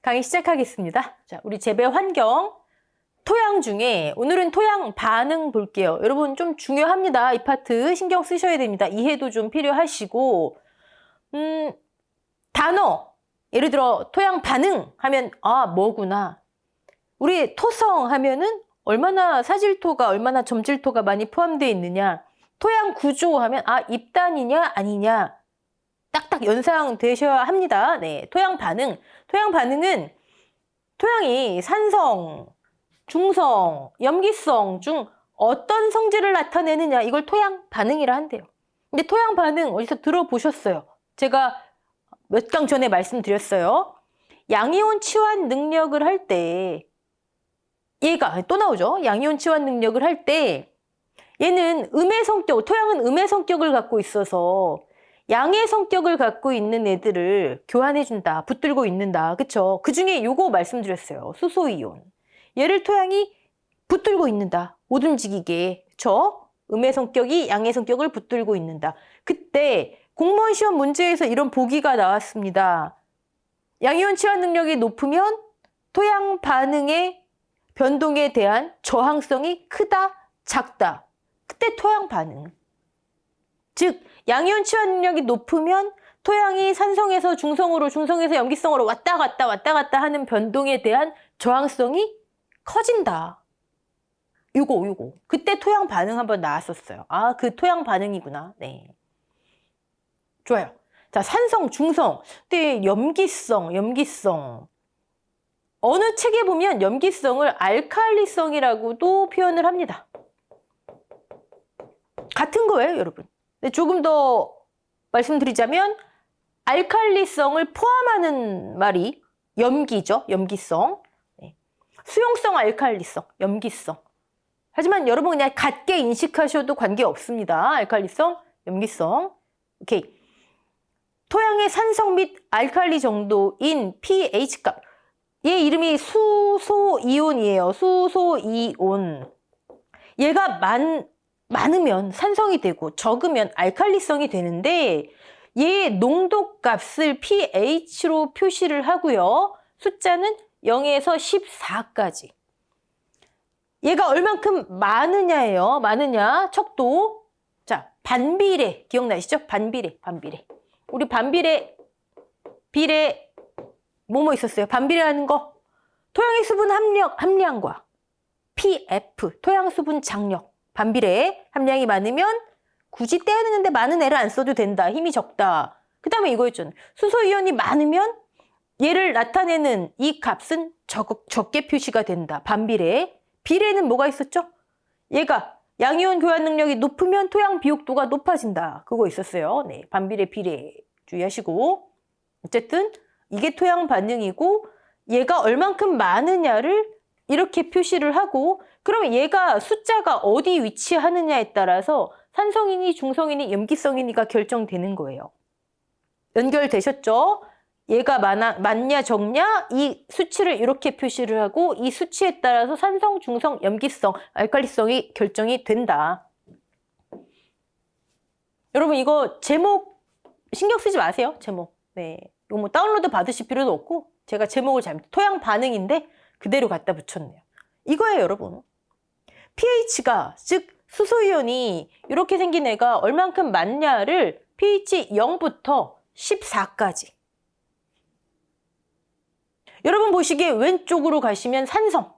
강의 시작하겠습니다. 자, 우리 재배 환경, 토양 중에 오늘은 토양 반응 볼게요. 여러분 좀 중요합니다. 이 파트 신경 쓰셔야 됩니다. 이해도 좀 필요하시고 단어, 예를 들어 토양 반응 하면 아 뭐구나. 우리 토성 하면은 얼마나 사질토가 얼마나 점질토가 많이 포함되어 있느냐. 토양 구조 하면 아 입단이냐 아니냐. 딱딱 연상되셔야 합니다. 네, 토양 반응. 토양 반응은 토양이 산성, 중성, 염기성 중 어떤 성질을 나타내느냐 이걸 토양 반응이라 한대요. 근데 토양 반응 어디서 들어보셨어요? 제가 몇 강 전에 말씀드렸어요. 양이온 치환 능력을 할 때 얘가 또 나오죠. 양이온 치환 능력을 할 때 얘는 음의 성격, 토양은 음의 성격을 갖고 있어서 양의 성격을 갖고 있는 애들을 교환해준다, 붙들고 있는다. 그쵸? 그 중에 요거 말씀드렸어요. 수소이온. 얘를 토양이 붙들고 있는다. 못 움직이게. 그쵸? 음의 성격이 양의 성격을 붙들고 있는다. 그때 공무원 시험 문제에서 이런 보기가 나왔습니다. 양이온 치환 능력이 높으면 토양 반응의 변동에 대한 저항성이 크다, 작다. 그때 토양 반응. 즉 양이온 치환 능력이 높으면 토양이 산성에서 중성으로, 중성에서 염기성으로 왔다 갔다 하는 변동에 대한 저항성이 커진다. 요거. 그때 토양 반응 한번 나왔었어요. 아, 그 토양 반응이구나. 네. 좋아요. 자, 산성, 중성. 근데 염기성. 어느 책에 보면 염기성을 알칼리성이라고도 표현을 합니다. 같은 거예요, 여러분. 조금 더 말씀드리자면 알칼리성을 포함하는 말이 염기죠. 염기성. 네. 수용성 알칼리성, 염기성. 하지만 여러분 그냥 같게 인식하셔도 관계없습니다. 알칼리성, 염기성. 오케이. 토양의 산성 및 알칼리 정도인 pH값. 얘 이름이 수소이온이에요. 수소이온. 얘가 많으면 산성이 되고 적으면 알칼리성이 되는데 얘 농도값을 pH로 표시를 하고요. 숫자는 0에서 14까지. 얘가 얼만큼 많으냐예요. 많으냐, 척도. 자, 반비례 기억나시죠? 반비례. 우리 반비례, 비례 뭐뭐 있었어요? 반비례하는 거. 토양의 수분 함량과 PF, 토양 수분 장력. 반비례 함량이 많으면 굳이 떼어내는데 많은 애를 안 써도 된다. 힘이 적다. 그 다음에 이거였죠. 수소이온이 많으면 얘를 나타내는 이 값은 적게 표시가 된다. 반비례. 비례는 뭐가 있었죠? 얘가 양이온 교환 능력이 높으면 토양 비옥도가 높아진다. 그거 있었어요. 네, 반비례, 비례 주의하시고. 어쨌든 이게 토양 반응이고 얘가 얼만큼 많으냐를 이렇게 표시를 하고 그러면 얘가 숫자가 어디 위치하느냐에 따라서 산성이니 중성이니 염기성이니가 결정되는 거예요. 연결되셨죠? 얘가 많냐 적냐 이 수치를 이렇게 표시를 하고 이 수치에 따라서 산성, 중성, 염기성, 알칼리성이 결정이 된다. 여러분 이거 제목 신경 쓰지 마세요. 제목. 네, 이거 뭐 다운로드 받으실 필요도 없고 제가 제목을 토양 반응인데 그대로 갖다 붙였네요. 이거예요, 여러분. pH가, 즉 수소이온이 이렇게 생긴 애가 얼만큼 많냐를 pH 0부터 14까지. 여러분 보시기에 왼쪽으로 가시면 산성,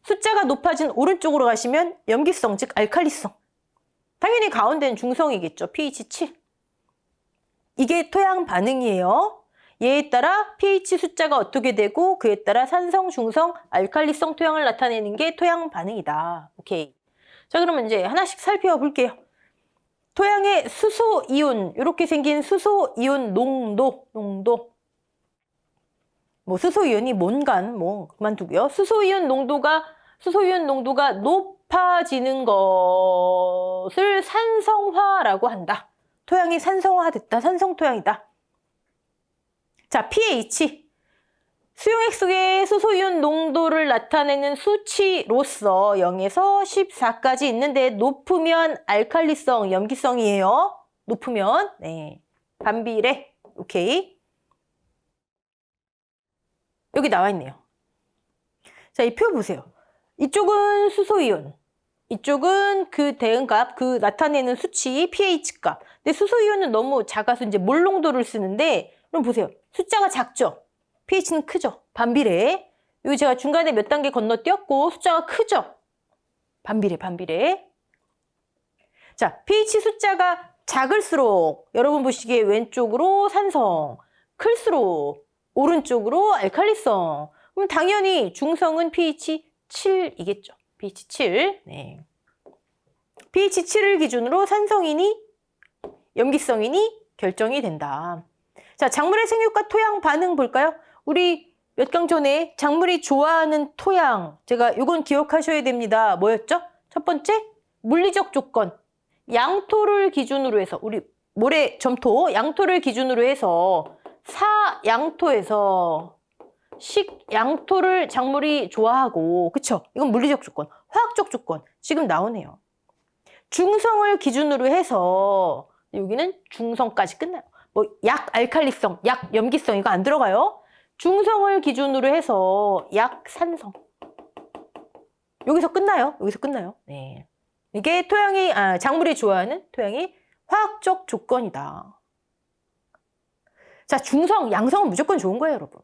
숫자가 높아진 오른쪽으로 가시면 염기성, 즉 알칼리성. 당연히 가운데는 중성이겠죠. pH 7. 이게 토양 반응이에요. 얘에 따라 pH 숫자가 어떻게 되고 그에 따라 산성, 중성, 알칼리성 토양을 나타내는 게 토양 반응이다. 오케이. 자, 그러면 이제 하나씩 살펴볼게요. 토양의 수소이온, 이렇게 생긴 수소이온 농도. 뭐 수소이온이 뭔간 뭐 그만두고요. 수소이온 농도가 높아지는 것을 산성화라고 한다. 토양이 산성화됐다. 산성토양이다. 자, pH. 수용액 속의 수소이온 농도를 나타내는 수치로서 0에서 14까지 있는데 높으면 알칼리성, 염기성이에요. 높으면. 네. 반비례. 오케이. 여기 나와 있네요. 자, 이 표 보세요. 이쪽은 수소이온, 이쪽은 그 대응값, 그 나타내는 수치 pH값. 근데 수소이온은 너무 작아서 이제 몰농도를 쓰는데, 그럼 보세요. 숫자가 작죠? pH는 크죠? 반비례. 여기 제가 중간에 몇 단계 건너뛰었고 숫자가 크죠? 반비례, 반비례. 자, pH 숫자가 작을수록 여러분 보시기에 왼쪽으로 산성, 클수록 오른쪽으로 알칼리성. 그럼 당연히 중성은 pH 7이겠죠. pH 7. 네. pH 7을 기준으로 산성이니 염기성이니 결정이 된다. 자, 작물의 생육과 토양 반응 볼까요? 우리 몇 강 전에 작물이 좋아하는 토양, 제가 이건 기억하셔야 됩니다. 뭐였죠? 첫 번째, 물리적 조건. 양토를 기준으로 해서, 우리 모래, 점토, 양토를 기준으로 해서 사양토에서 식양토를 작물이 좋아하고, 그쵸? 이건 물리적 조건. 화학적 조건. 지금 나오네요. 중성을 기준으로 해서 여기는 중성까지 끝나요. 뭐 약 알칼리성, 약 염기성 이거 안 들어가요. 중성을 기준으로 해서 약 산성. 여기서 끝나요. 여기서 끝나요. 네. 이게 토양이 작물이 좋아하는 토양이 화학적 조건이다. 자, 중성, 양성은 무조건 좋은 거예요, 여러분.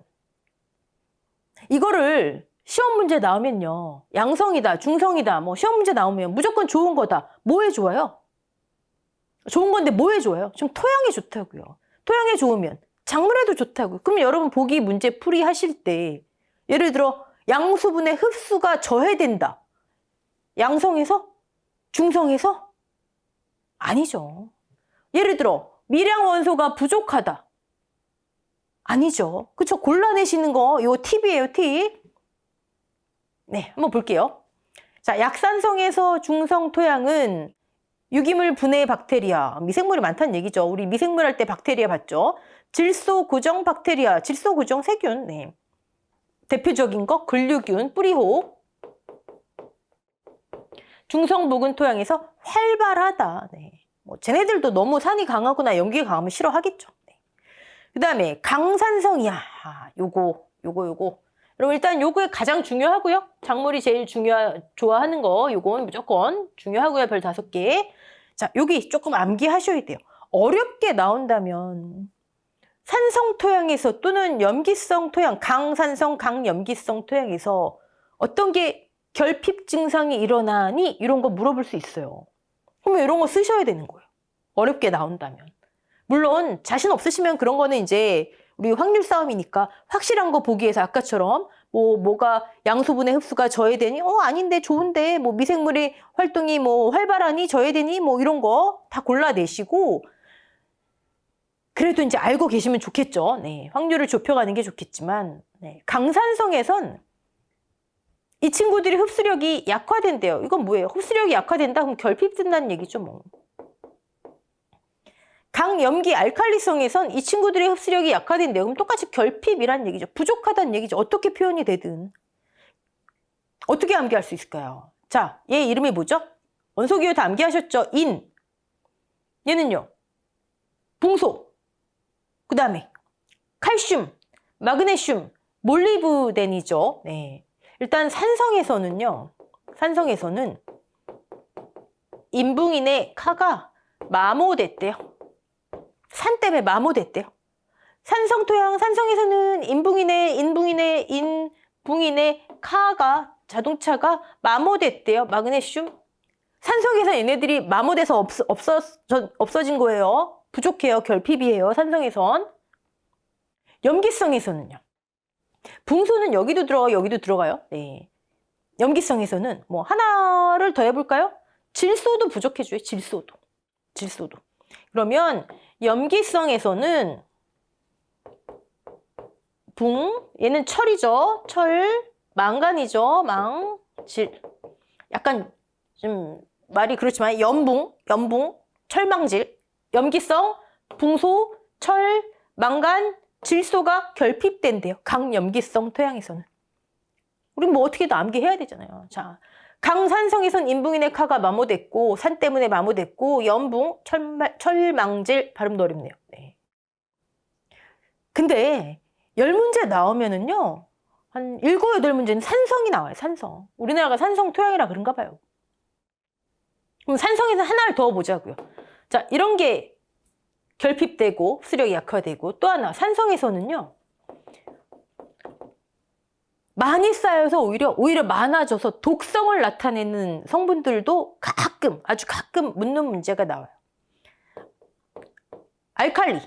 이거를 시험 문제 나오면요. 양성이다, 중성이다, 뭐 시험 문제 나오면 무조건 좋은 거다. 뭐에 좋아요? 좋은 건데 뭐에 좋아요? 좀 토양이 좋다고요. 토양이 좋으면 작물에도 좋다고요. 그럼 여러분 보기 문제 풀이 하실 때 예를 들어 양수분의 흡수가 저해된다. 양성에서? 중성에서? 아니죠. 예를 들어 미량 원소가 부족하다. 아니죠. 그쵸? 골라내시는 거 이거 팁이에요, 팁. 네, 한번 볼게요. 자, 약산성에서 중성 토양은 유기물 분해 박테리아, 미생물이 많다는 얘기죠. 우리 미생물 할 때 박테리아 봤죠? 질소 고정 박테리아, 질소 고정 세균. 네. 대표적인 거 근류균, 뿌리호. 중성 묵은 토양에서 활발하다. 네. 뭐 쟤네들도 너무 산이 강하거나 연기가 강하면 싫어하겠죠. 네. 그다음에 강산성이야. 요거. 여러분 일단 요거에 가장 중요하고요. 작물이 제일 좋아하는 거 요건 무조건 중요하고요. 별 5개. 자, 여기 조금 암기하셔야 돼요. 어렵게 나온다면 산성 토양에서 또는 염기성 토양, 강산성, 강염기성 토양에서 어떤 게 결핍 증상이 일어나니? 이런 거 물어볼 수 있어요. 그러면 이런 거 쓰셔야 되는 거예요. 어렵게 나온다면. 물론 자신 없으시면 그런 거는 이제 우리 확률 싸움이니까 확실한 거 보기 위해서 아까처럼 뭐가 양수분의 흡수가 저해되니? 아닌데 좋은데 뭐 미생물의 활동이 뭐 활발하니 저해되니? 뭐 이런 거 다 골라내시고 그래도 이제 알고 계시면 좋겠죠. 네, 확률을 좁혀가는 게 좋겠지만 네, 강산성에선 이 친구들이 흡수력이 약화된대요. 이건 뭐예요? 흡수력이 약화된다? 그럼 결핍된다는 얘기죠, 뭐. 강염기 알칼리성에선 이 친구들의 흡수력이 약화된대요. 그럼 똑같이 결핍이란 얘기죠. 부족하다는 얘기죠. 어떻게 표현이 되든. 어떻게 암기할 수 있을까요? 자, 얘 이름이 뭐죠? 원소기호 다 암기하셨죠? 인. 얘는요. 붕소. 그 다음에 칼슘, 마그네슘, 몰리브덴이죠. 네. 일단 산성에서는 인붕인의 카가 마모됐대요. 산 때문에 마모됐대요. 산성 토양, 산성에서는 인붕인의 카가, 자동차가 마모됐대요. 마그네슘. 산성에서 얘네들이 마모돼서 없어진 거예요. 부족해요. 결핍이에요. 산성에선. 염기성에서는요. 붕소는 여기도 들어가요. 네. 염기성에서는 뭐 하나를 더 해볼까요? 질소도 부족해줘요. 질소도. 그러면 염기성에서는 얘는 철이죠. 철, 망간이죠. 질. 약간 좀 말이 그렇지만 염붕, 철망질. 염기성, 붕소, 철, 망간, 질소가 결핍된대요. 강염기성 토양에서는. 우린 뭐 어떻게든 암기해야 되잖아요. 자, 강산성에선 인붕인의 카가 마모됐고 산 때문에 마모됐고 염붕, 철망질 발음도 어렵네요. 네. 근데 10문제 나오면은요. 한 7, 8문제는 산성이 나와요. 산성. 우리나라가 산성 토양이라 그런가 봐요. 그럼 산성에서 하나를 더 보자고요. 자, 이런 게 결핍되고 수력이 약화되고, 또 하나 산성에서는요. 많이 쌓여서 오히려 많아져서 독성을 나타내는 성분들도 가끔, 아주 가끔 묻는 문제가 나와요. 알칼리,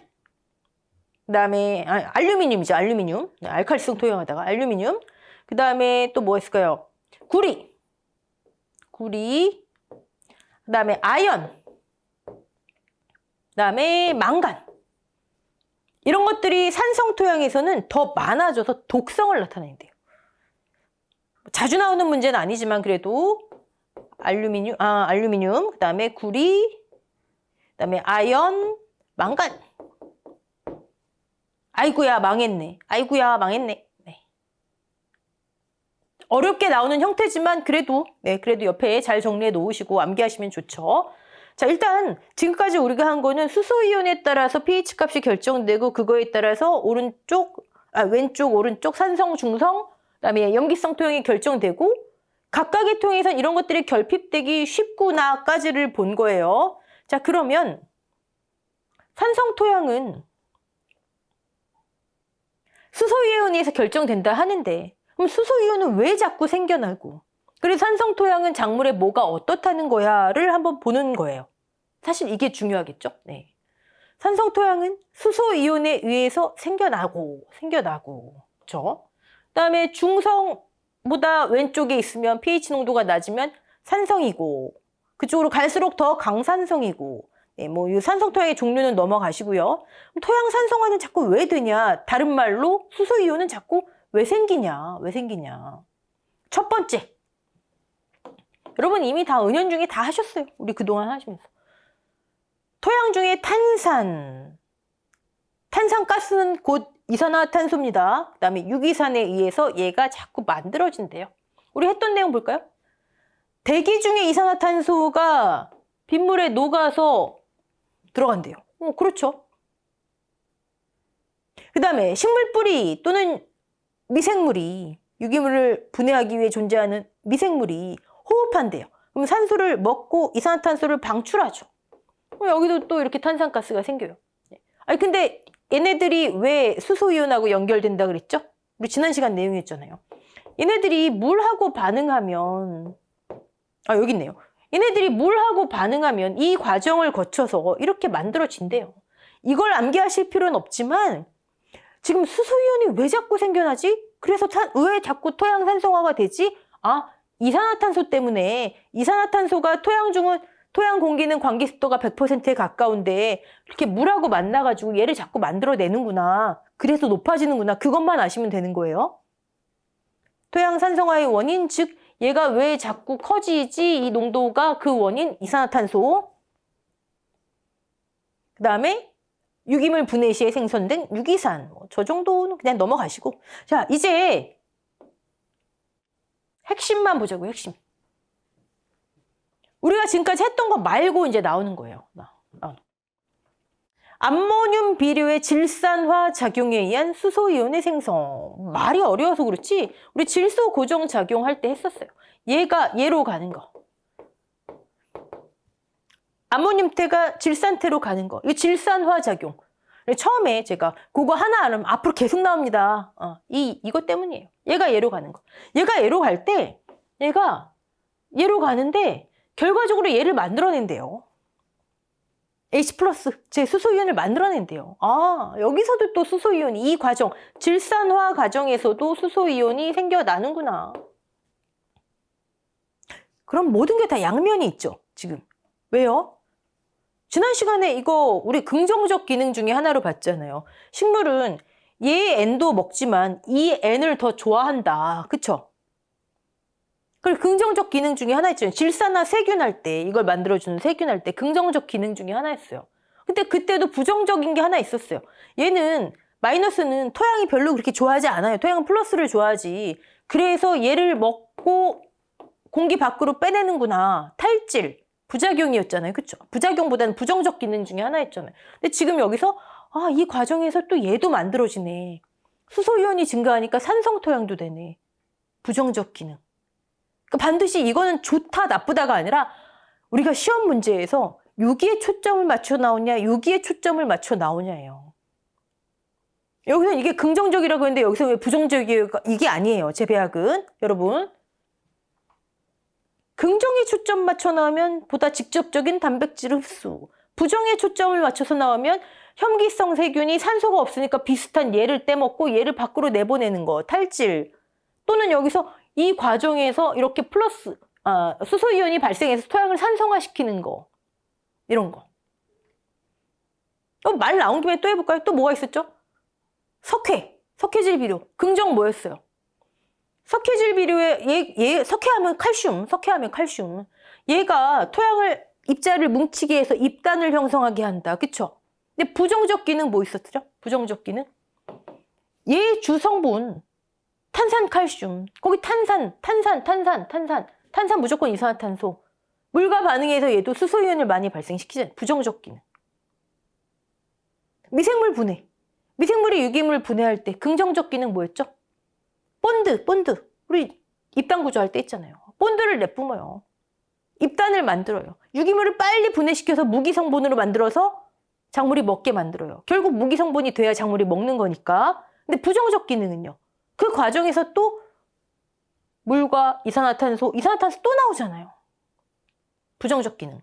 그 다음에 알루미늄이죠. 알루미늄. 네, 알칼리성 토양하다가 알루미늄. 그 다음에 또 뭐 있을까요? 구리, 그 다음에 아연, 그 다음에 망간. 이런 것들이 산성 토양에서는 더 많아져서 독성을 나타낸대요. 자주 나오는 문제는 아니지만 그래도 알루미늄, 그 다음에 구리, 그 다음에 아연, 망간. 아이고야 망했네. 아이고야 망했네. 네. 어렵게 나오는 형태지만 그래도 옆에 잘 정리해 놓으시고 암기하시면 좋죠. 자, 일단 지금까지 우리가 한 거는 수소이온에 따라서 pH 값이 결정되고 그거에 따라서 왼쪽, 오른쪽, 산성, 중성, 그다음에 염기성 토양이 결정되고 각각의 토양에선 이런 것들이 결핍되기 쉽구나까지를 본 거예요. 자, 그러면 산성 토양은 수소이온에 의해서 결정된다 하는데 그럼 수소이온은 왜 자꾸 생겨나고 그래서 산성 토양은 작물에 뭐가 어떻다는 거야를 한번 보는 거예요. 사실 이게 중요하겠죠. 네. 산성 토양은 수소이온에 의해서 생겨나고 그렇죠? 그다음에 중성보다 왼쪽에 있으면 pH 농도가 낮으면 산성이고 그쪽으로 갈수록 더 강산성이고 네, 이 산성 토양의 종류는 넘어가시고요. 토양 산성화는 자꾸 왜 되냐? 다른 말로 수소이온은 자꾸 왜 생기냐? 첫 번째, 여러분 이미 다 은연중에 다 하셨어요. 우리 그동안 하시면서. 토양 중에 탄산가스는 곧 이산화탄소입니다. 그 다음에 유기산에 의해서 얘가 자꾸 만들어진대요. 우리 했던 내용 볼까요? 대기 중에 이산화탄소가 빗물에 녹아서 들어간대요. 그렇죠. 그 다음에 식물 뿌리 또는 미생물이 유기물을 분해하기 위해 존재하는 미생물이 호흡한대요. 그럼 산소를 먹고 이산화탄소를 방출하죠. 여기도 또 이렇게 탄산가스가 생겨요. 아니 근데 얘네들이 왜 수소이온하고 연결된다 그랬죠? 우리 지난 시간 내용이었잖아요. 얘네들이 물하고 반응하면 여기 있네요. 얘네들이 물하고 반응하면 이 과정을 거쳐서 이렇게 만들어진대요. 이걸 암기하실 필요는 없지만 지금 수소이온이 왜 자꾸 생겨나지? 그래서 왜 자꾸 토양 산성화가 되지? 이산화탄소 때문에 이산화탄소가 토양 공기는 관계 습도가 100%에 가까운데 이렇게 물하고 만나가지고 얘를 자꾸 만들어내는구나. 그래서 높아지는구나. 그것만 아시면 되는 거예요. 토양 산성화의 원인, 즉 얘가 왜 자꾸 커지지? 이 농도가 그 원인 이산화탄소. 그 다음에 유기물 분해 시에 생성된 유기산. 저 정도는 그냥 넘어가시고. 자, 이제 핵심만 보자고요. 핵심. 우리가 지금까지 했던 거 말고 이제 나오는 거예요. 암모늄 비료의 질산화 작용에 의한 수소이온의 생성. 말이 어려워서 그렇지 우리 질소 고정 작용할 때 했었어요. 얘로 가는 거. 암모늄태가 질산태로 가는 거. 이거 질산화 작용. 처음에 제가 그거 하나 알면 앞으로 계속 나옵니다. 이것 때문이에요. 얘로 가는 거. 얘로 갈 때 얘로 가는데 결과적으로 얘를 만들어낸대요. H+, 제 수소이온을 만들어낸대요. 여기서도 또 수소이온이 이 과정, 질산화 과정에서도 수소이온이 생겨나는구나. 그럼 모든 게 다 양면이 있죠, 지금. 왜요? 지난 시간에 이거 우리 긍정적 기능 중에 하나로 봤잖아요. 식물은 얘 N도 먹지만 이 N을 더 좋아한다. 그쵸? 그리고 긍정적 기능 중에 하나 있잖아요. 질산화 세균할 때, 이걸 만들어주는 세균할 때 긍정적 기능 중에 하나였어요. 근데 그때도 부정적인 게 하나 있었어요. 얘는, 마이너스는 토양이 별로 그렇게 좋아하지 않아요. 토양은 플러스를 좋아하지. 그래서 얘를 먹고 공기 밖으로 빼내는구나. 탈질, 부작용이었잖아요. 그쵸? 부작용보다는 부정적 기능 중에 하나였잖아요. 근데 지금 여기서, 이 과정에서 또 얘도 만들어지네. 수소이온이 증가하니까 산성토양도 되네. 부정적 기능. 그러니까 반드시 이거는 좋다 나쁘다가 아니라 우리가 시험 문제에서 여기에 초점을 맞춰 나오냐 여기에 초점을 맞춰 나오냐예요. 여기서 이게 긍정적이라고 했는데 여기서 왜 부정적이에요? 이게 아니에요. 제 배학은. 여러분. 긍정에 초점 맞춰 나오면 보다 직접적인 단백질 흡수. 부정에 초점을 맞춰서 나오면 혐기성 세균이 산소가 없으니까 비슷한 얘를 떼먹고 얘를 밖으로 내보내는 거. 탈질. 또는 여기서 이 과정에서 이렇게 플러스 수소이온이 발생해서 토양을 산성화시키는 거. 이런 거. 말 나온 김에 또 해볼까요? 또 뭐가 있었죠? 석회질 비료. 긍정 뭐였어요? 석회질 비료에 석회하면 칼슘. 얘가 토양을 입자를 뭉치게 해서 입단을 형성하게 한다. 그쵸? 근데 부정적 기능 뭐 있었죠? 부정적 기능. 얘 주성분 탄산칼슘. 거기 탄산 무조건 이산화탄소. 물과 반응해서 얘도 수소이온을 많이 발생시키잖아요. 부정적 기능. 미생물 분해. 미생물이 유기물 분해할 때 긍정적 기능 뭐였죠? 본드. 우리 입단 구조할 때 있잖아요. 본드를 내뿜어요. 입단을 만들어요. 유기물을 빨리 분해시켜서 무기성분으로 만들어서 작물이 먹게 만들어요. 결국 무기성분이 돼야 작물이 먹는 거니까. 근데 부정적 기능은요. 그 과정에서 또 물과 이산화탄소 또 나오잖아요. 부정적 기능.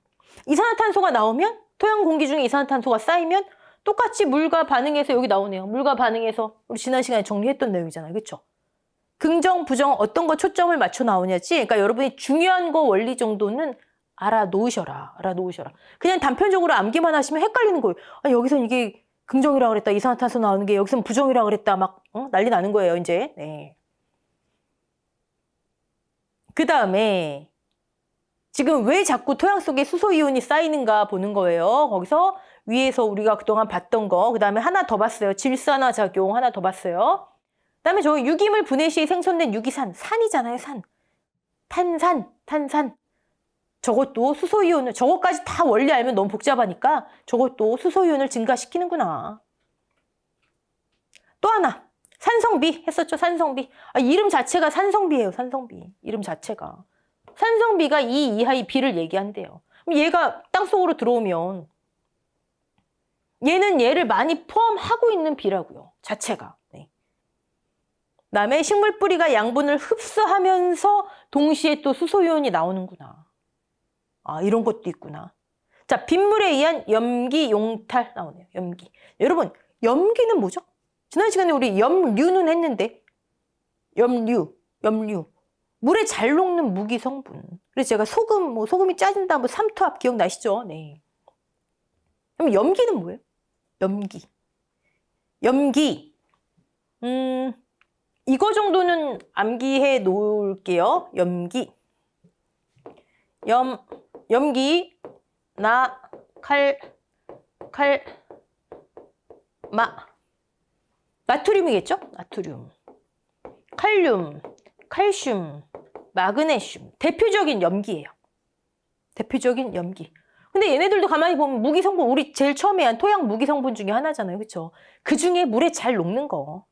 이산화탄소가 나오면 토양 공기 중에 이산화탄소가 쌓이면 똑같이 물과 반응해서 여기 나오네요. 물과 반응해서 우리 지난 시간에 정리했던 내용이잖아요. 그렇죠? 긍정, 부정 어떤 거 초점을 맞춰 나오냐지. 그러니까 여러분이 중요한 거 원리 정도는 알아놓으셔라. 그냥 단편적으로 암기만 하시면 헷갈리는 거예요. 여기선 이게 긍정이라고 그랬다. 이산화탄소 나오는 게 여기선 부정이라고 그랬다. 막 난리 나는 거예요. 이제. 네. 그 다음에 지금 왜 자꾸 토양 속에 수소이온이 쌓이는가 보는 거예요. 거기서 위에서 우리가 그동안 봤던 거, 그 다음에 하나 더 봤어요. 질산화 작용 하나 더 봤어요. 그 다음에 저 유기물 분해 시 생성된 유기산, 산이잖아요. 산. 탄산. 저것도 수소이온을, 저것까지 다 원리 알면 너무 복잡하니까 저것도 수소이온을 증가시키는구나. 또 하나. 산성비 했었죠. 산성비. 이름 자체가 산성비예요. 산성비. 이름 자체가. 산성비가 2 이하의 비를 얘기한대요. 그럼 얘가 땅속으로 들어오면 얘는 얘를 많이 포함하고 있는 비라고요. 자체가. 네. 그다음에 식물 뿌리가 양분을 흡수하면서 동시에 또 수소이온이 나오는구나. 이런 것도 있구나. 자, 빗물에 의한 염기 용탈 나오네요. 염기. 여러분, 염기는 뭐죠? 지난 시간에 우리 염류는 했는데 염류. 물에 잘 녹는 무기 성분. 그래서 제가 소금이 짜진다, 삼투압 기억나시죠? 네. 그럼 염기는 뭐예요? 염기. 이거 정도는 암기해 놓을게요. 염기. 염기, 나트륨이겠죠? 나트륨. 칼륨, 칼슘, 마그네슘. 대표적인 염기예요. 대표적인 염기. 근데 얘네들도 가만히 보면 무기성분, 우리 제일 처음에 한 토양 무기성분 중에 하나잖아요. 그렇죠? 그 중에 물에 잘 녹는 거.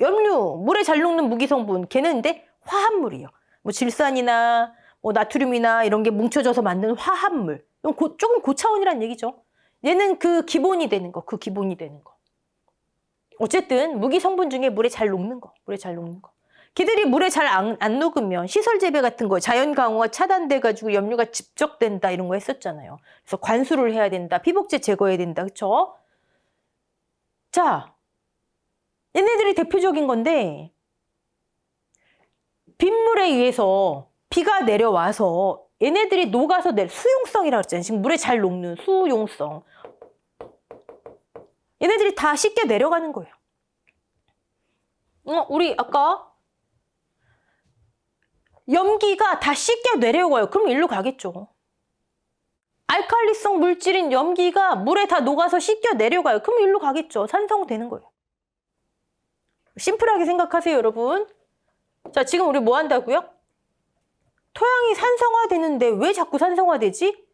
염류, 물에 잘 녹는 무기성분. 걔는 근데 화합물이에요. 질산이나 나트륨이나 이런 게 뭉쳐져서 만드는 화합물. 조금 고차원이란 얘기죠. 얘는 그 기본이 되는 거. 어쨌든 무기 성분 중에 물에 잘 녹는 거. 걔들이 물에 잘 안 녹으면 시설 재배 같은 거 자연 강우가 차단돼가지고 염류가 집적된다 이런 거 했었잖아요. 그래서 관수를 해야 된다. 피복제 제거해야 된다. 그렇죠? 자, 얘네들이 대표적인 건데 빗물에 의해서 비가 내려와서 얘네들이 녹아서 수용성이라고 했잖아요. 지금 물에 잘 녹는 수용성. 얘네들이 다 씻겨 내려가는 거예요. 우리 아까 염기가 다 씻겨 내려가요. 그럼 일로 가겠죠. 알칼리성 물질인 염기가 물에 다 녹아서 씻겨 내려가요. 그럼 일로 가겠죠. 산성되는 거예요. 심플하게 생각하세요, 여러분. 자, 지금 우리 뭐 한다고요? 토양이 산성화되는데 왜 자꾸 산성화되지?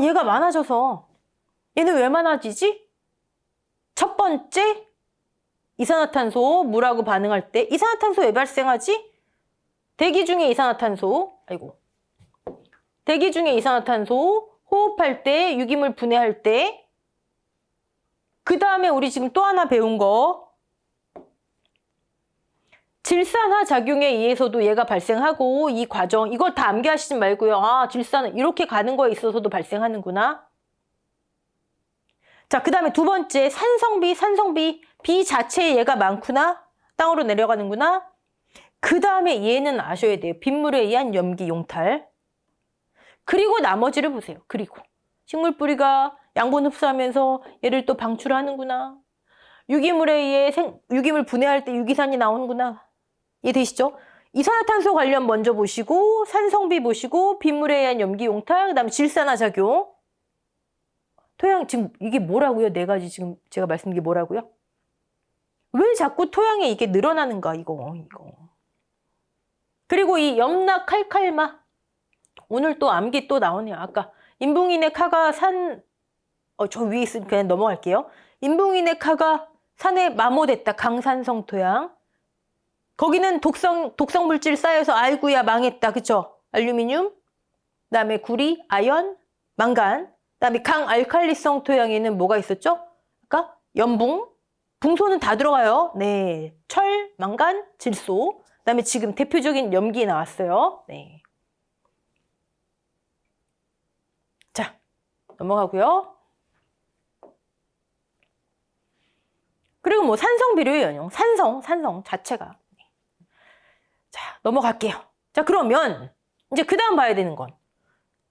얘가 많아져서. 얘는 왜 많아지지? 첫 번째, 이산화탄소 물하고 반응할 때 이산화탄소 왜 발생하지? 대기 중에 이산화탄소, 대기 중에 이산화탄소 호흡할 때, 유기물 분해할 때, 그 다음에 우리 지금 또 하나 배운 거, 질산화 작용에 의해서도 얘가 발생하고, 이 과정, 이걸 다 암기하시지 말고요. 아, 질산, 이렇게 가는 거에 있어서도 발생하는구나. 자, 그 다음에 두 번째, 산성비 자체에 얘가 많구나. 땅으로 내려가는구나. 그 다음에 얘는 아셔야 돼요. 빗물에 의한 염기 용탈. 그리고 나머지를 보세요. 그리고 식물 뿌리가 양분 흡수하면서 얘를 또 방출하는구나. 유기물에 의해 유기물 분해할 때 유기산이 나오는구나. 이해되시죠? 이산화탄소 관련 먼저 보시고, 산성비 보시고, 빗물에 의한 염기 용탈, 그 다음에 질산화 작용. 토양, 지금 이게 뭐라고요? 네 가지 지금 제가 말씀드린 게 뭐라고요? 왜 자꾸 토양에 이게 늘어나는가, 이거. 그리고 이 염락 칼칼마. 오늘 또 암기 또 나오네요. 아까 인붕인의 카가 저 위에 있으니까 그냥 넘어갈게요. 인붕인의 카가 산에 마모됐다. 강산성 토양. 거기는 독성 물질 쌓여서 아이고야 망했다. 그쵸? 알루미늄, 그다음에 구리, 아연, 망간. 그다음에 강알칼리성 토양에는 뭐가 있었죠? 아까 염붕, 붕소는 다 들어가요. 네, 철, 망간, 질소. 그다음에 지금 대표적인 염기 나왔어요. 네. 자, 넘어가고요. 그리고 뭐 산성 비료의 연용, 산성 자체가. 자, 넘어갈게요. 자, 그러면 이제 그 다음 봐야 되는 건,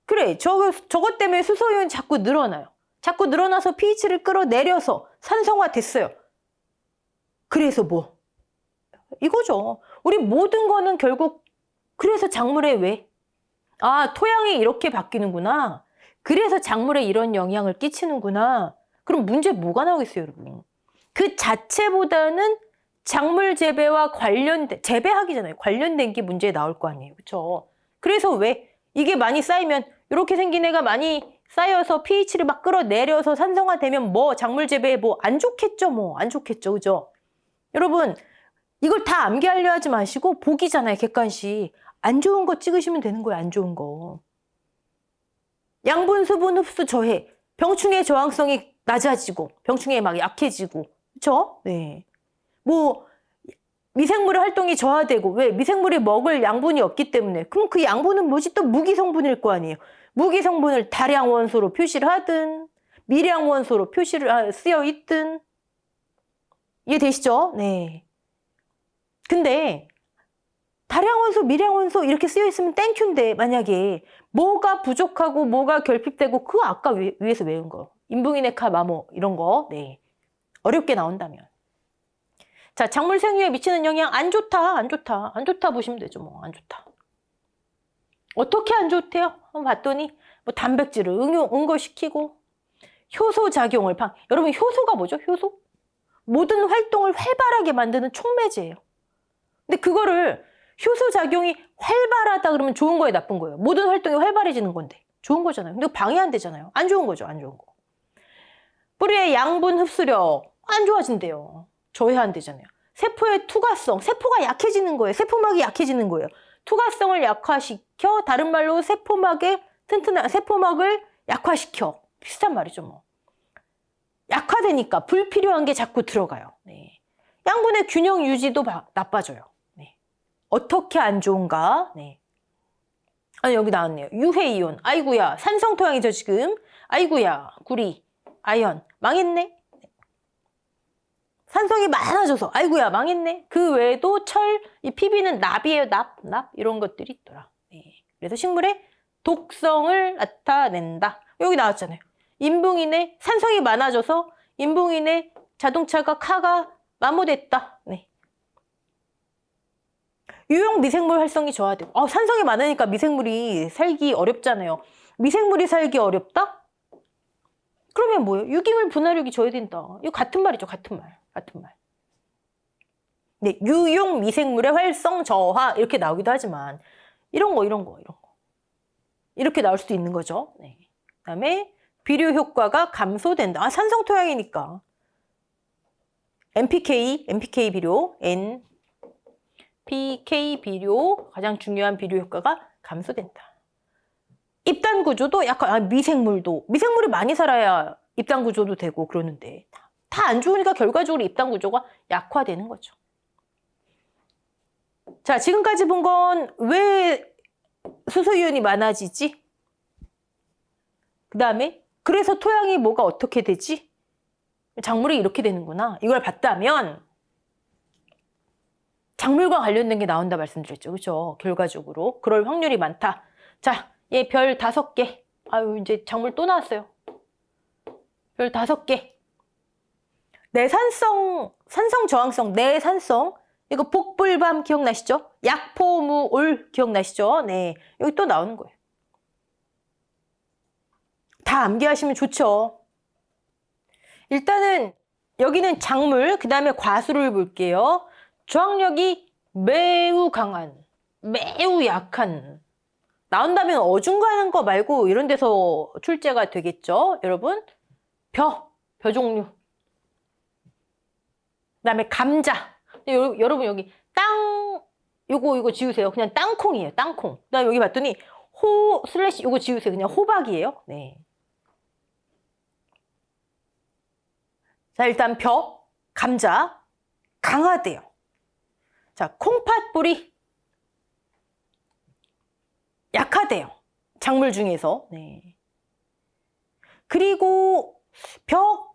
그래, 저것 때문에 수소이온이 자꾸 늘어나요. 자꾸 늘어나서 pH를 끌어내려서 산성화 됐어요. 그래서 뭐? 이거죠. 우리 모든 거는 결국, 그래서 작물에 왜? 아, 토양이 이렇게 바뀌는구나. 그래서 작물에 이런 영향을 끼치는구나. 그럼 문제 뭐가 나오겠어요, 여러분? 그 자체보다는 작물 재배와 재배하기잖아요. 관련된 게 문제에 나올 거 아니에요. 그렇죠? 그래서 왜? 이게 많이 쌓이면, 이렇게 생긴 애가 많이 쌓여서 pH를 막 끌어내려서 산성화되면 뭐 작물 재배에 뭐 안 좋겠죠. 뭐 안 좋겠죠. 그죠? 여러분, 이걸 다 암기하려 하지 마시고 보기잖아요. 객관식. 안 좋은 거 찍으시면 되는 거예요. 안 좋은 거. 양분, 수분 흡수 저해. 병충해 저항성이 낮아지고 병충해 막 약해지고. 그렇죠? 네. 뭐 미생물의 활동이 저하되고, 왜? 미생물이 먹을 양분이 없기 때문에. 그럼 그 양분은 뭐지? 또 무기 성분일 거 아니에요. 무기 성분을 다량 원소로 표시를 하든 미량 원소로 쓰여 있든. 이해되시죠? 네. 근데 다량 원소, 미량 원소 이렇게 쓰여 있으면 땡큐인데, 만약에 뭐가 부족하고 뭐가 결핍되고, 그거 아까 위에서 외운 거, 인붕이네카 마모 이런 거, 네, 어렵게 나온다면, 자, 작물 생육에 미치는 영향 안 좋다 보시면 되죠. 뭐 안 좋다. 어떻게 안 좋대요? 한번 봤더니 뭐 단백질을 응고시키고, 효소 작용을 여러분, 효소가 뭐죠? 효소? 모든 활동을 활발하게 만드는 촉매제예요. 근데 그거를 효소 작용이 활발하다 그러면 좋은 거예요, 나쁜 거예요? 모든 활동이 활발해지는 건데 좋은 거잖아요. 근데 방해 안 되잖아요. 안 좋은 거죠, 안 좋은 거. 뿌리의 양분 흡수력 안 좋아진대요. 저해한대잖아요. 세포의 투과성, 세포가 약해지는 거예요. 세포막이 약해지는 거예요. 투과성을 약화시켜, 다른 말로 세포막을 약화시켜. 비슷한 말이죠, 뭐. 약화되니까 불필요한 게 자꾸 들어가요. 네. 양분의 균형 유지도 나빠져요. 네. 어떻게 안 좋은가? 네. 아니, 여기 나왔네요. 유해이온. 아이고야, 산성토양이죠, 지금. 아이고야, 구리, 아연. 망했네. 산성이 많아져서 아이고야 망했네. 그 외에도 철, 이 PB는 납이에요. 납 이런 것들이 있더라. 네. 그래서 식물의 독성을 나타낸다. 여기 나왔잖아요. 인붕인의 산성이 많아져서 인붕인의 자동차가 카가 마모됐다. 네. 유용 미생물 활성이 저하되고, 산성이 많으니까 미생물이 살기 어렵잖아요. 미생물이 살기 어렵다? 그러면 뭐예요? 유기물 분화력이 저해된다. 이거 같은 말이죠. 같은 말. 네, 유용 미생물의 활성 저하 이렇게 나오기도 하지만 이런 거 이렇게 나올 수도 있는 거죠. 네. 그다음에 비료 효과가 감소된다. 산성 토양이니까 NPK 비료, NPK 비료, 가장 중요한 비료 효과가 감소된다. 입단 구조도 약간, 미생물이 많이 살아야 입단 구조도 되고 그러는데, 다 안 좋으니까 결과적으로 입단 구조가 약화되는 거죠. 자, 지금까지 본 건 왜 수소이온이 많아지지? 그 다음에 그래서 토양이 뭐가 어떻게 되지? 작물이 이렇게 되는구나. 이걸 봤다면 작물과 관련된 게 나온다 말씀드렸죠. 그죠? 결과적으로 그럴 확률이 많다. 자, 얘 별 5개. 아유, 이제 작물 또 나왔어요. 별 5개. 내산성, 산성 저항성, 내산성. 이거 복불밤 기억나시죠? 약포무올 기억나시죠? 네, 여기 또 나오는 거예요. 다 암기하시면 좋죠. 일단은 여기는 작물, 그 다음에 과수를 볼게요. 저항력이 매우 강한, 매우 약한. 나온다면 어중간한 거 말고 이런 데서 출제가 되겠죠, 여러분? 벼 종류. 그 다음에 감자. 여러분 여기 땅, 요거 지우세요. 그냥 땅콩이에요, 땅콩. 그 다음에 여기 봤더니 요거 지우세요. 그냥 호박이에요. 네. 자, 일단 벼, 감자, 강하대요. 자, 콩팥뿌리, 약하대요. 작물 중에서. 네. 그리고 벼,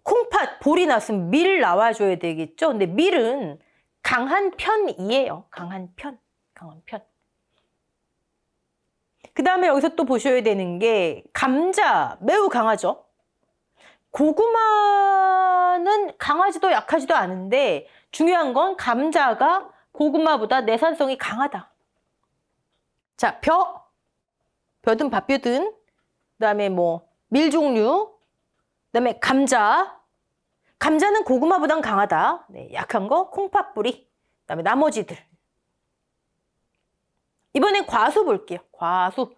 콩팥, 볼이 나왔으면 밀 나와줘야 되겠죠. 근데 밀은 강한 편이에요. 강한 편. 그 다음에 여기서 또 보셔야 되는 게 감자, 매우 강하죠. 고구마는 강하지도 약하지도 않은데 중요한 건 감자가 고구마보다 내산성이 강하다. 자, 벼든 밭벼든, 그 다음에 뭐 밀 종류, 그 다음에 감자는 고구마보단 강하다. 네, 약한 거 콩팥뿌리, 그 다음에 나머지들. 이번엔 과수 볼게요. 과수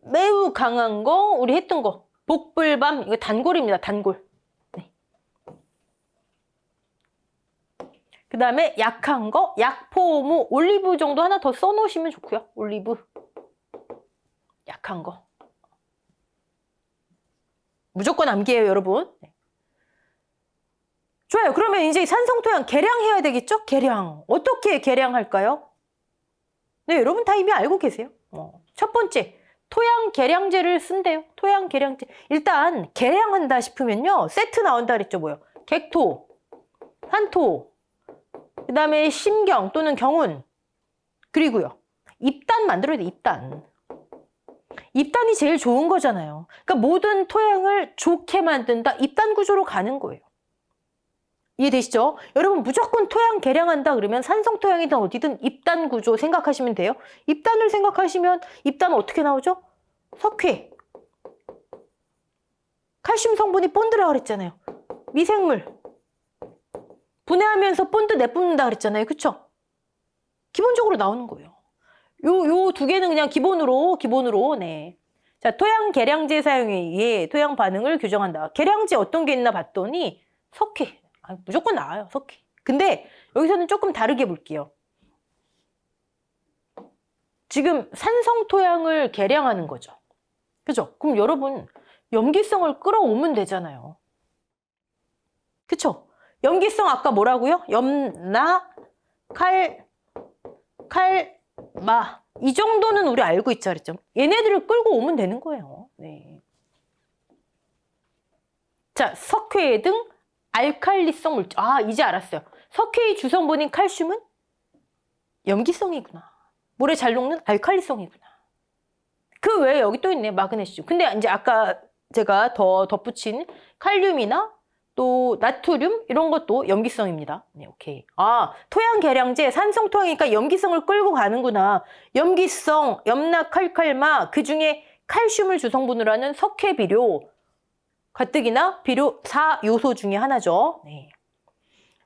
매우 강한 거 우리 했던 거 복불밤, 이거 단골입니다. 단골. 네. 그 다음에 약한 거 약포무, 올리브 정도 하나 더 써놓으시면 좋고요. 올리브 약한 거 무조건 암기해요, 여러분. 네. 좋아요. 그러면 이제 산성토양 계량해야 되겠죠? 계량. 어떻게 계량할까요? 네, 여러분 다 이미 알고 계세요. 첫 번째, 토양 계량제를 쓴대요. 토양 계량제. 일단 계량한다 싶으면요, 세트 나온다 그랬죠. 뭐요? 객토, 한토, 그 다음에 심경 또는 경운, 그리고요, 입단 만들어야 돼. 입단이 제일 좋은 거잖아요. 그러니까 모든 토양을 좋게 만든다. 입단 구조로 가는 거예요. 이해되시죠? 여러분 무조건 토양 계량한다 그러면 산성 토양이든 어디든 입단 구조 생각하시면 돼요. 입단을 생각하시면 입단은 어떻게 나오죠? 석회. 칼슘 성분이 본드라 그랬잖아요. 미생물. 분해하면서 본드 내뿜는다 그랬잖아요. 그쵸? 기본적으로 나오는 거예요. 요 두 개는 그냥 기본으로, 네. 자, 토양 계량제 사용에 의해 토양 반응을 규정한다. 계량제 어떤 게 있나 봤더니 석회. 무조건 나와요, 석회. 근데 여기서는 조금 다르게 볼게요. 지금 산성 토양을 계량하는 거죠. 그죠? 그럼 여러분 염기성을 끌어오면 되잖아요. 그쵸? 염기성 아까 뭐라고요? 염나, 마. 이 정도는 우리 알고 있자 그랬죠. 얘네들을 끌고 오면 되는 거예요. 네. 자, 석회 등 알칼리성 물질. 이제 알았어요. 석회의 주성분인 칼슘은 염기성이구나. 물에 잘 녹는 알칼리성이구나. 그 외에 여기 또 있네요. 마그네슘. 근데 이제 아까 제가 더 덧붙인 칼륨이나 또 나트륨 이런 것도 염기성입니다. 네, 오케이. 토양 계량제 산성 토양이니까 염기성을 끌고 가는구나. 염기성, 염나칼칼마, 그 중에 칼슘을 주성분으로 하는 석회 비료, 가뜩이나 비료 4요소 중에 하나죠. 네.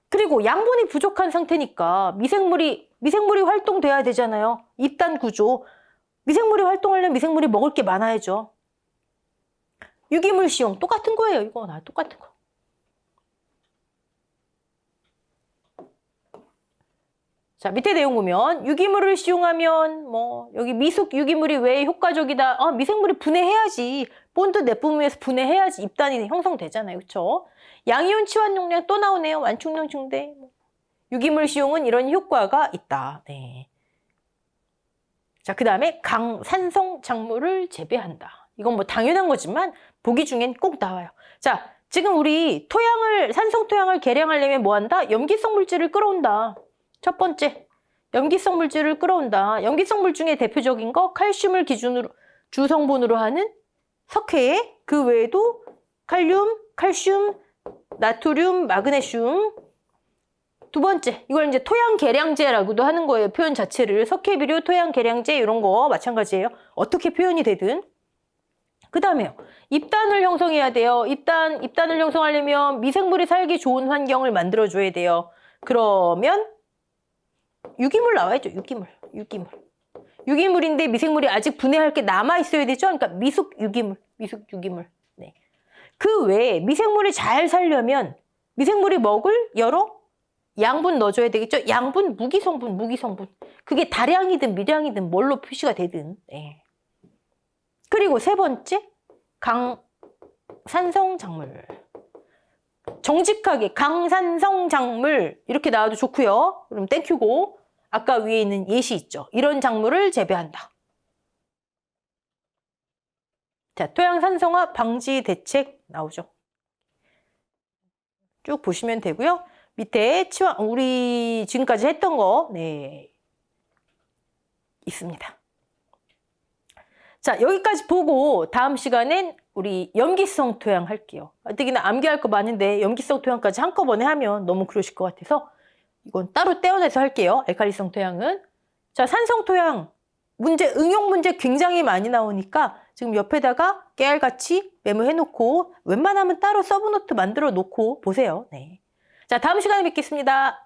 그리고 양분이 부족한 상태니까 미생물이 활동돼야 되잖아요. 입단 구조. 미생물이 활동하려면 미생물이 먹을 게 많아야죠. 유기물 시용 똑같은 거예요. 이거 똑같은 거. 자, 밑에 내용 보면 유기물을使用하면 뭐 여기 미숙 유기물이 왜 효과적이다. 미생물이 분해해야지. 본드 내뿜으면서 분해해야지 입단이 형성되잖아요. 그렇죠? 양이온 치환 용량 또 나오네요. 완충용 증대. 유기물使用은 이런 효과가 있다. 네. 자, 그다음에 강산성 작물을 재배한다. 이건 뭐 당연한 거지만 보기 중엔 꼭 나와요. 자, 지금 우리 산성 토양을 개량하려면 뭐 한다? 염기성 물질을 끌어온다. 첫 번째, 염기성 물질을 끌어온다. 염기성 물 중에 대표적인 거 칼슘을 기준으로 주성분으로 하는 석회, 그 외에도 칼륨, 칼슘, 나트륨, 마그네슘. 두 번째, 이걸 이제 토양 계량제라고도 하는 거예요. 표현 자체를. 석회 비료 토양 계량제 이런 거 마찬가지예요. 어떻게 표현이 되든. 그 다음에요. 입단을 형성해야 돼요. 입단을 형성하려면 미생물이 살기 좋은 환경을 만들어줘야 돼요. 그러면 유기물 나와야죠. 유기물인데 미생물이 아직 분해할 게 남아있어야 되죠. 그러니까 미숙 유기물. 네. 그 외에 미생물이 잘 살려면 미생물이 먹을 여러 양분 넣어줘야 되겠죠. 양분, 무기성분. 그게 다량이든 미량이든 뭘로 표시가 되든. 네. 그리고 세 번째, 강산성 작물. 정직하게 강산성 작물 이렇게 나와도 좋고요. 그럼 땡큐고 아까 위에 있는 예시 있죠. 이런 작물을 재배한다. 자, 토양 산성화 방지 대책 나오죠. 쭉 보시면 되고요. 밑에 우리 지금까지 했던 거 네, 있습니다. 자, 여기까지 보고 다음 시간엔 우리 염기성 토양 할게요. 특히나 암기할 거 많은데 염기성 토양까지 한꺼번에 하면 너무 그러실 것 같아서 이건 따로 떼어내서 할게요. 알칼리성 토양은. 자, 산성 토양 문제, 응용 문제 굉장히 많이 나오니까 지금 옆에다가 깨알같이 메모해 놓고 웬만하면 따로 서브노트 만들어 놓고 보세요. 네. 자, 다음 시간에 뵙겠습니다.